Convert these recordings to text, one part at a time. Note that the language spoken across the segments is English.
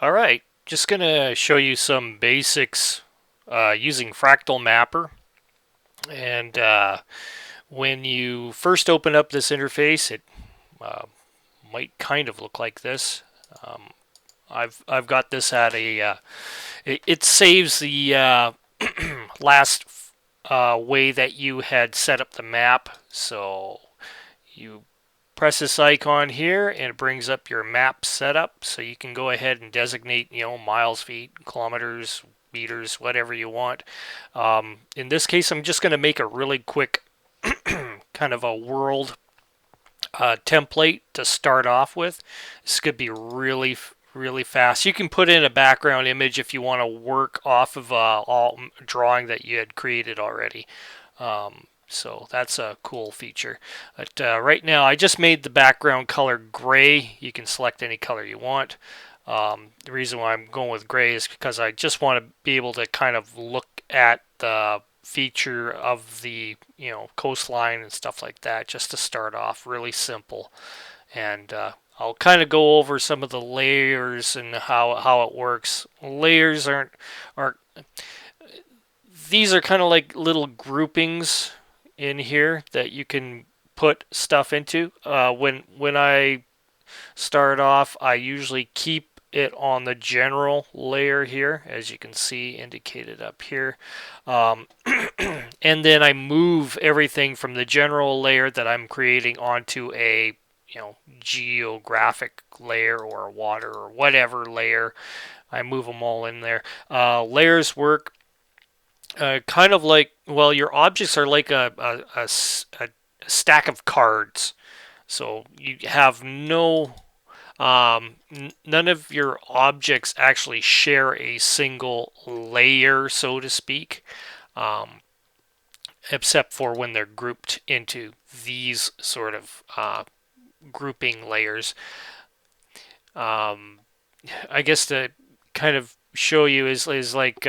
Alright, just going to show you some basics using Fractal Mapper. And when you first open up this interface, it uh, might kind of look like this. Um, I've got this at a it saves the last way that you had set up the map. So you press this icon here and it brings up your map setup, so you can go ahead and designate, miles, feet, kilometers, meters, whatever you want. In this case, I'm just going to make a really quick kind of a world template to start off with. This could be really fast. You can put in a background image if you want to work off of all drawing that you had created already. So that's a cool feature. But right now, I just made the background color gray. You can select any color you want. The reason why I'm going with gray is because I just want to be able to kind of look at the feature of the coastline and stuff like that, just to start off really simple. And I'll kind of go over some of the layers and how it works. Layers are these are kind of like little groupings in here that you can put stuff into. When I start off, I usually keep it on the general layer here, as you can see indicated up here. And then I move everything from the general layer that I'm creating onto a geographic layer or water or whatever layer. I move them all in there. Layers work kind of like, well, your objects are like a stack of cards. So you have none of your objects actually share a single layer, so to speak, except for when they're grouped into these sort of grouping layers. I guess to kind of show you is like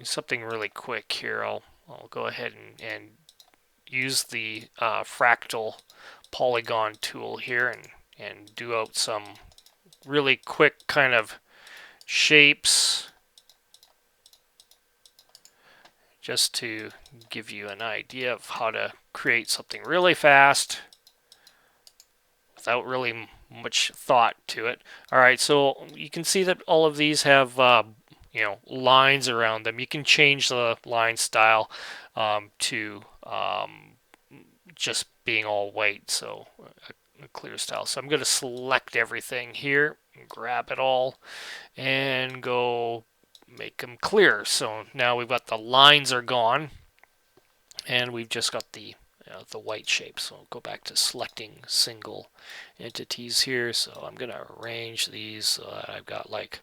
something really quick here. I'll go ahead and use the Fractal Polygon tool here and do out some really quick kind of shapes just to give you an idea of how to create something really fast without really much thought to it. Alright, so you can see that all of these have lines around them. You can change the line style to just being all white, so a clear style. So I'm going to select everything here, grab it all, and go make them clear. So now we've got the lines are gone, and we've just got the white shape. So I'll go back to selecting single entities here. So I'm going to arrange these so that I've got like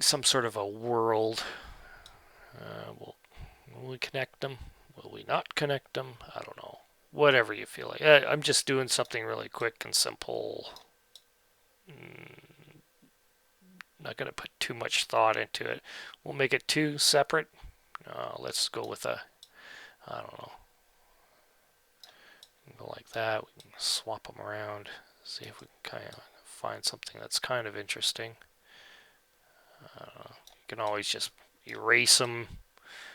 some sort of a world. Will we connect them? Will we not connect them? I don't know. Whatever you feel like. I'm just doing something really quick and simple. Not going to put too much thought into it. We'll make it two separate. Let's go with I don't know. Go like that. We can swap them around. See if we can kind of find something that's kind of interesting. You can always just erase them,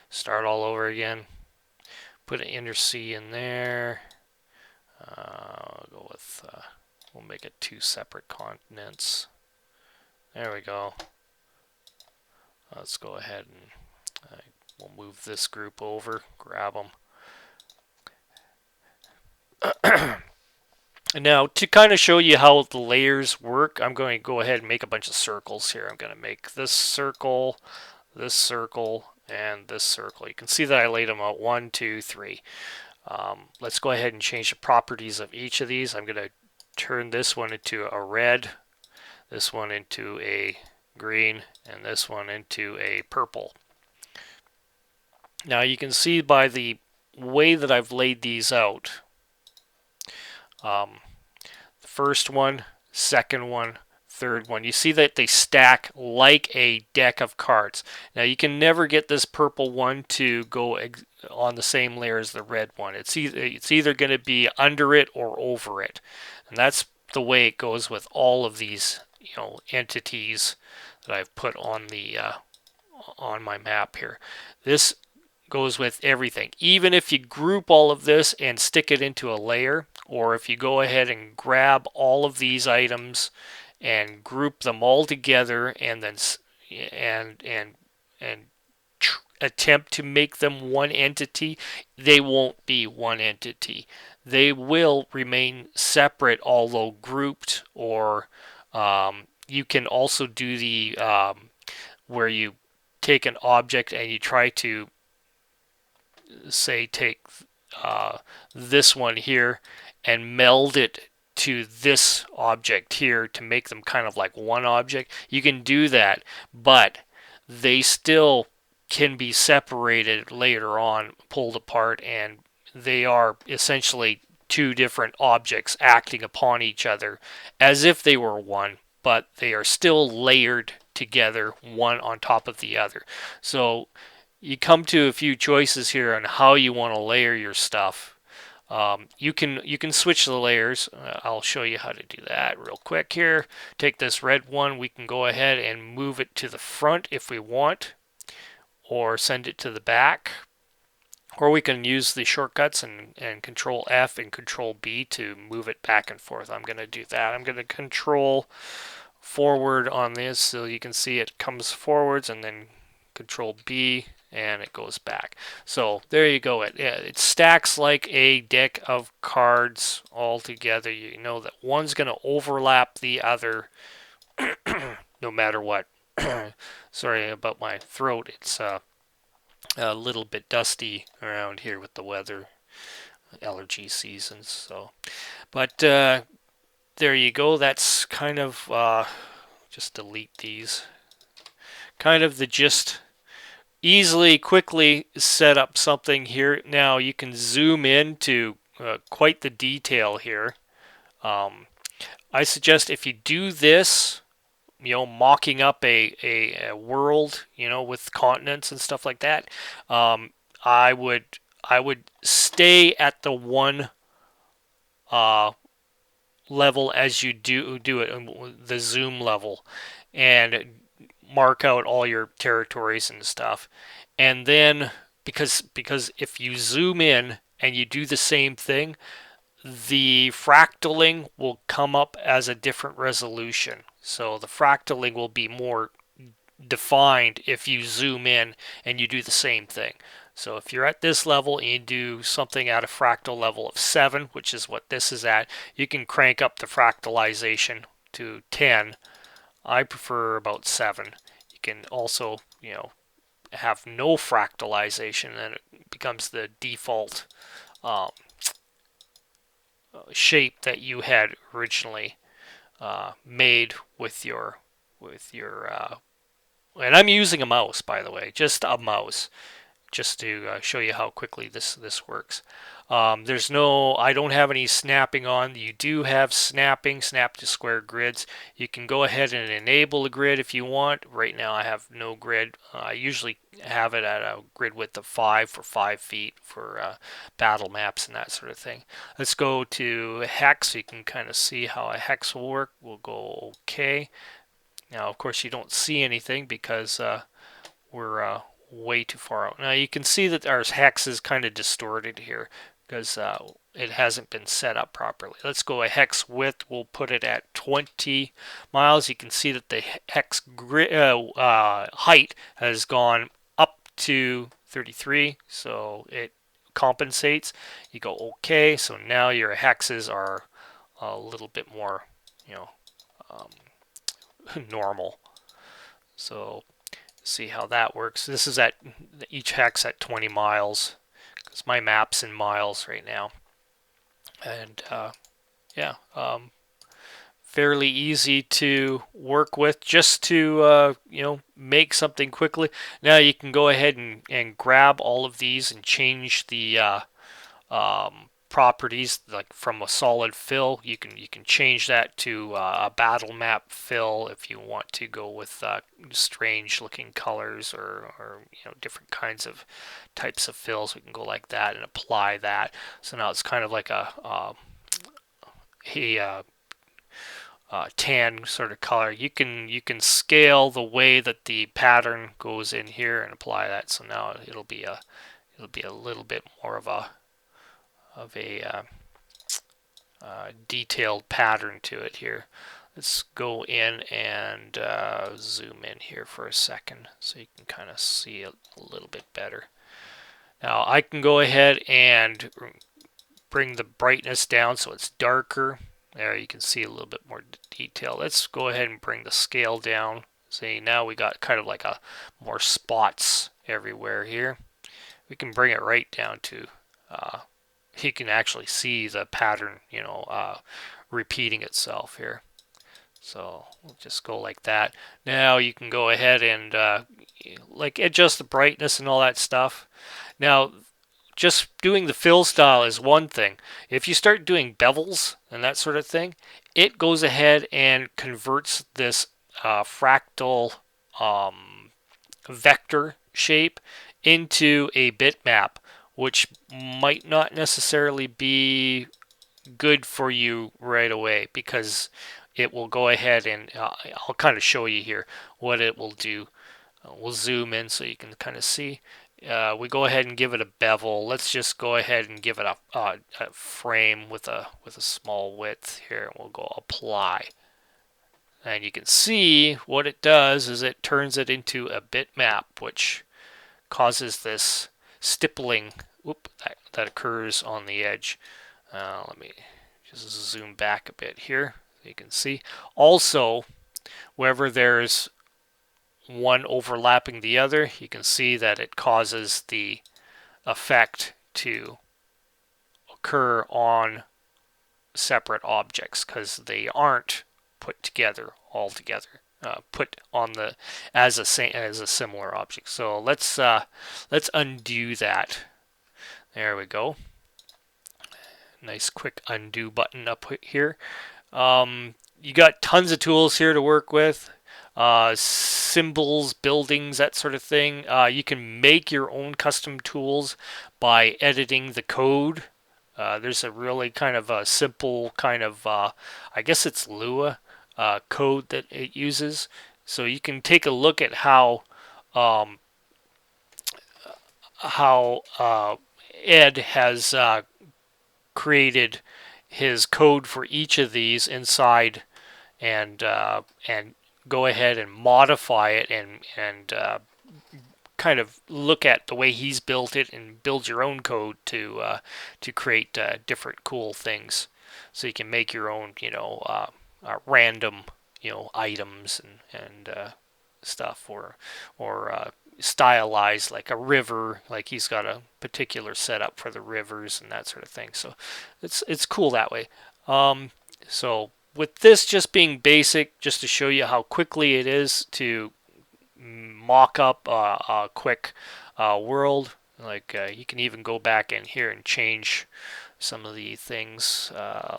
start all over again. Put an inner C in there. I'll go with, we'll make it two separate continents. There we go. Let's go ahead and we'll move this group over, grab them. And now, to kind of show you how the layers work, I'm going to go ahead and make a bunch of circles here. I'm going to make this circle, and this circle. You can see that I laid them out 1, 2, 3. Let's go ahead and change the properties of each of these. I'm going to turn this one into a red, this one into a green, and this one into a purple. Now you can see by the way that I've laid these out, the first one, second one, third one, you see that they stack like a deck of cards. Now you can never get this purple one to go on the same layer as the red one. It's either going to be under it or over it, and that's the way it goes with all of these, entities that I've put on the on my map here. This goes with everything. Even if you group all of this and stick it into a layer, or if you go ahead and grab all of these items and group them all together and then and attempt to make them one entity, they won't be one entity. They will remain separate, although grouped. Or you can also do the where you take an object and you try to, say, take this one here and meld it to this object here to make them kind of like one object. You can do that, but they still can be separated later on, pulled apart, and they are essentially two different objects acting upon each other as if they were one, but they are still layered together, one on top of the other. So you come to a few choices here on how you want to layer your stuff. You can switch the layers. I'll show you how to do that real quick here. Take this red one. We can go ahead and move it to the front if we want, or send it to the back. Or we can use the shortcuts and Control F and Control B to move it back and forth. I'm going to do that. I'm going to Control forward on this so you can see it comes forwards, and then Control B and it goes back. So there you go. It stacks like a deck of cards all together. You know that one's going to overlap the other no matter what. Sorry about my throat. It's a little bit dusty around here with the weather, allergy seasons. So, but there you go. That's kind of just delete these. Kind of the gist. Easily, quickly set up something here. Now you can zoom in to quite the detail here. I suggest if you do this, mocking up a world, with continents and stuff like that, I would stay at the one level as you do it, the zoom level, and mark out all your territories and stuff. And then because if you zoom in and you do the same thing, the fractaling will come up as a different resolution. So the fractaling will be more defined if you zoom in and you do the same thing. So if you're at this level and you do something at a fractal level of 7, which is what this is at, you can crank up the fractalization to 10. I prefer about 7. You can also, have no fractalization, and it becomes the default shape that you had originally made with your and I'm using a mouse, by the way, just a mouse, just to show you how quickly this works. I don't have any snapping on. You do have snapping, snap to square grids. You can go ahead and enable a grid if you want. Right now I have no grid. I usually have it at a grid width of 5 for 5 feet for battle maps and that sort of thing. Let's go to hex so you can kind of see how a hex will work. We'll go OK. Now, of course, you don't see anything because we're way too far out. Now, you can see that our hex is kind of distorted here because it hasn't been set up properly. Let's go a hex width. We'll put it at 20 miles. You can see that the hex height has gone up to 33, so it compensates. You go OK. So now your hexes are a little bit more, normal. So see how that works. This is at each hex at 20 miles because my map's in miles right now. And yeah, fairly easy to work with, just to make something quickly. Now you can go ahead and grab all of these and change the properties, like from a solid fill. You can change that to a battle map fill if you want to go with strange looking colors or different kinds of types of fills. We can go like that and apply that. So now it's kind of like a tan sort of color. You can scale the way that the pattern goes in here and apply that. So now it'll be a little bit more of a detailed pattern to it here. Let's go in and zoom in here for a second so you can kind of see it a little bit better. Now I can go ahead and bring the brightness down so it's darker. There you can see a little bit more detail. Let's go ahead and bring the scale down. See, now we got kind of like a more spots everywhere here. We can bring it right down to you can actually see the pattern, repeating itself here. So we'll just go like that. Now you can go ahead and like adjust the brightness and all that stuff. Now just doing the fill style is one thing. If you start doing bevels and that sort of thing, it goes ahead and converts this fractal vector shape into a bitmap, which might not necessarily be good for you right away, because it will go ahead and I'll kind of show you here what it will do. We'll zoom in so you can kind of see. We go ahead and give it a bevel. Let's just go ahead and give it a frame with a small width here. We'll go apply. And you can see what it does is it turns it into a bitmap, which causes this stippling that occurs on the edge. Let me just zoom back a bit here so you can see. Also, wherever there's one overlapping the other, you can see that it causes the effect to occur on separate objects because they aren't put together all together. Put on the as a similar object. So let's undo that. There we go. Nice quick undo button up here. You got tons of tools here to work with. Symbols, buildings, that sort of thing. You can make your own custom tools by editing the code. There's a really kind of a simple kind of, I guess it's Lua code that it uses. So you can take a look at how Ed has created his code for each of these inside, and go ahead and modify it and kind of look at the way he's built it and build your own code to create different cool things. So you can make your own, random, items and stuff, or stylized like a river, like he's got a particular setup for the rivers and that sort of thing. So it's cool that way. So with this just being basic, just to show you how quickly it is to mock up a quick world, like you can even go back in here and change some of the things,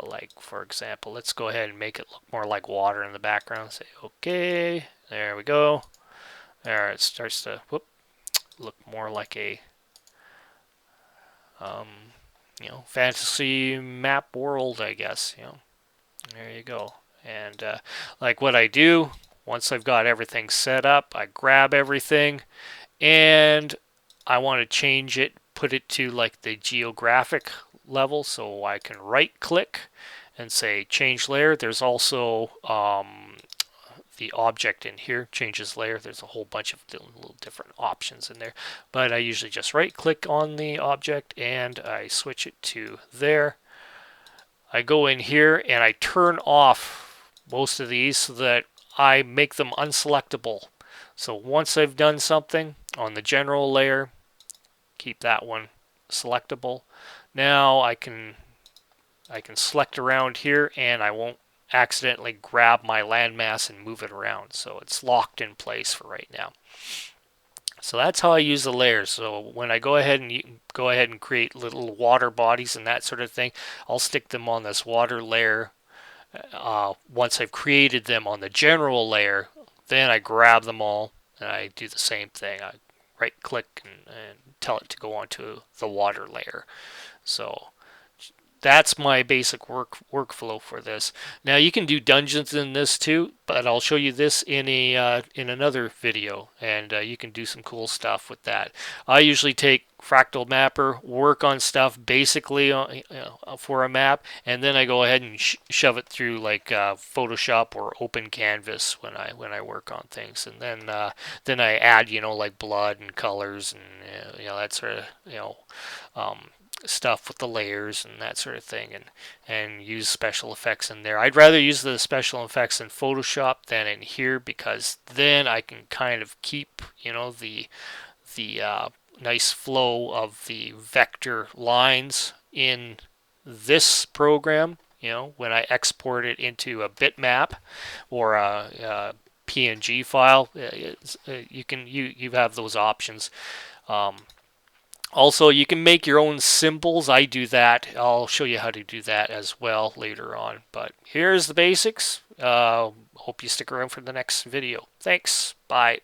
like for example, let's go ahead and make it look more like water in the background. Say okay, there we go. There, it starts to look more like a fantasy map world, I guess. There you go. And like what I do, once I've got everything set up, I grab everything and I want to change it, put it to like the geographic level, so I can right click and say change layer. There's also the object in here, changes layer. There's a whole bunch of little different options in there, but I usually just right click on the object and I switch it to there. I go in here and I turn off most of these so that I make them unselectable. So once I've done something on the general layer, keep that one selectable. Now I can select around here and I won't accidentally grab my landmass and move it around. So it's locked in place for right now. So that's how I use the layers. So when I go ahead and create little water bodies and that sort of thing, I'll stick them on this water layer. Once I've created them on the general layer, then I grab them all and I do the same thing. I right click and tell it to go onto the water layer. So that's my basic workflow for this. Now you can do dungeons in this too, but I'll show you this in another video, and you can do some cool stuff with that. I usually take Fractal Mapper, work on stuff basically for a map, and then I go ahead and shove it through like Photoshop or Open Canvas when I work on things, and then I add like blood and colors and that sort of um, stuff with the layers and that sort of thing, and use special effects in there. I'd rather use the special effects in Photoshop than in here, because then I can kind of keep the nice flow of the vector lines in this program. When I export it into a bitmap or a PNG file, you have those options. Also, you can make your own symbols. I do that. I'll show you how to do that as well later on. But here's the basics. Hope you stick around for the next video. Thanks. Bye.